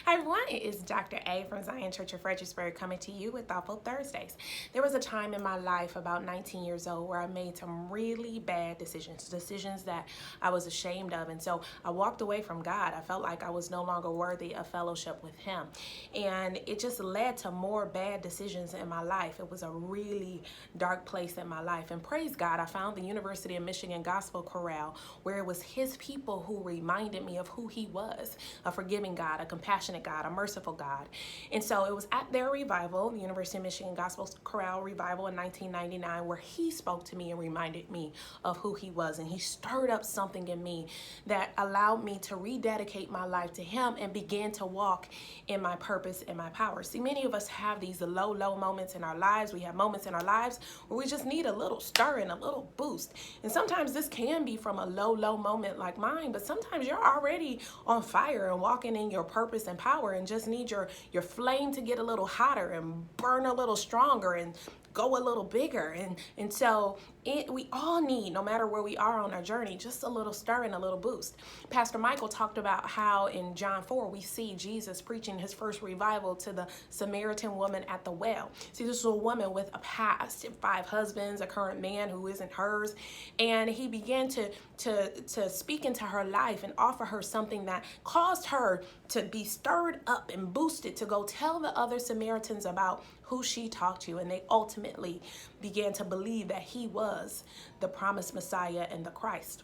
Hi everyone, it is Dr. A from Zion Church of Fredericksburg coming to you with Thoughtful Thursdays. There was a time in my life about 19 years old where I made some really bad decisions that I was ashamed of. And so I walked away from God. I felt like I was no longer worthy of fellowship with Him. And it just led to more bad decisions in my life. It was a really dark place in my life. And praise God, I found the University of Michigan Gospel Chorale where it was His people who reminded me of who He was, a forgiving God, a compassionate God, a merciful God. And so it was at their revival, the University of Michigan Gospel Chorale revival in 1999, where He spoke to me and reminded me of who He was. And He stirred up something in me that allowed me to rededicate my life to Him and begin to walk in my purpose and my power. See, many of us have these low moments in our lives. We have moments in our lives where we just need a little stir and a little boost. And sometimes this can be from a low moment like mine, but sometimes you're already on fire and walking in your purpose and power and just need your flame to get a little hotter and burn a little stronger and go a little bigger. And so we all need, no matter where we are on our journey, just a little stir and a little boost. Pastor Michael talked about how in John 4 we see Jesus preaching His first revival to the Samaritan woman at the well. See, this is a woman with a past, 5 husbands, a current man who isn't hers, and He began to speak into her life and offer her something that caused her to be stirred up and boosted to go tell the other Samaritans about who she talked to, and they ultimately began to believe that He was the promised Messiah and the Christ.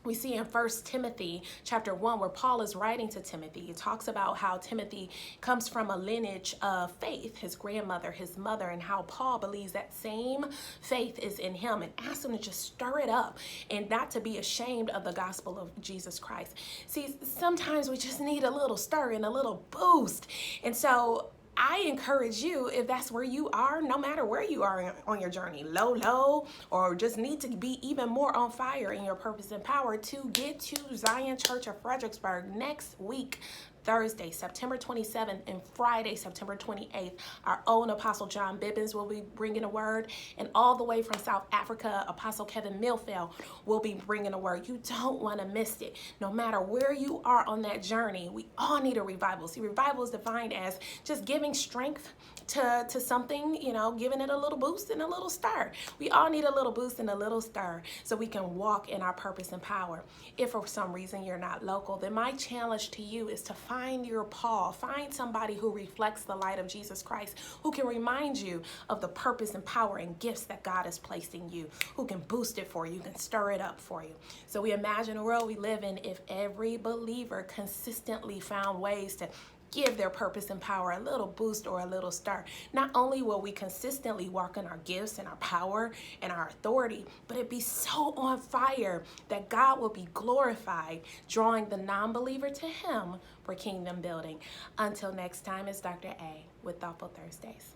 We see in 1 Timothy chapter 1 where Paul is writing to Timothy. He talks about how Timothy comes from a lineage of faith, his grandmother, his mother, and how Paul believes that same faith is in him, and asks him to just stir it up and not to be ashamed of the gospel of Jesus Christ. See, sometimes we just need a little stir and a little boost. And so I encourage you, if that's where you are, no matter where you are on your journey, low, or just need to be even more on fire in your purpose and power, to get to Zion Church of Fredericksburg next week, Thursday, September 27th, and Friday, September 28th. Our own Apostle John Bibbins will be bringing a word, and all the way from South Africa, Apostle Kevin Milfeld will be bringing a word. You don't want to miss it. No matter where you are on that journey, we all need a revival. See, revival is defined as just giving strength to something, giving it a little boost and a little stir. We all need a little boost and a little stir so we can walk in our purpose and power. If for some reason you're not local, then my challenge to you is to find your Paul. Find somebody who reflects the light of Jesus Christ, who can remind you of the purpose and power and gifts that God has placed in you, who can boost it for you, can stir it up for you. So we imagine a world we live in if every believer consistently found ways to give their purpose and power a little boost or a little stir. Not only will we consistently walk in our gifts and our power and our authority, but it'd be so on fire that God will be glorified, drawing the non-believer to Him for kingdom building. Until next time, it's Dr. A with Thoughtful Thursdays.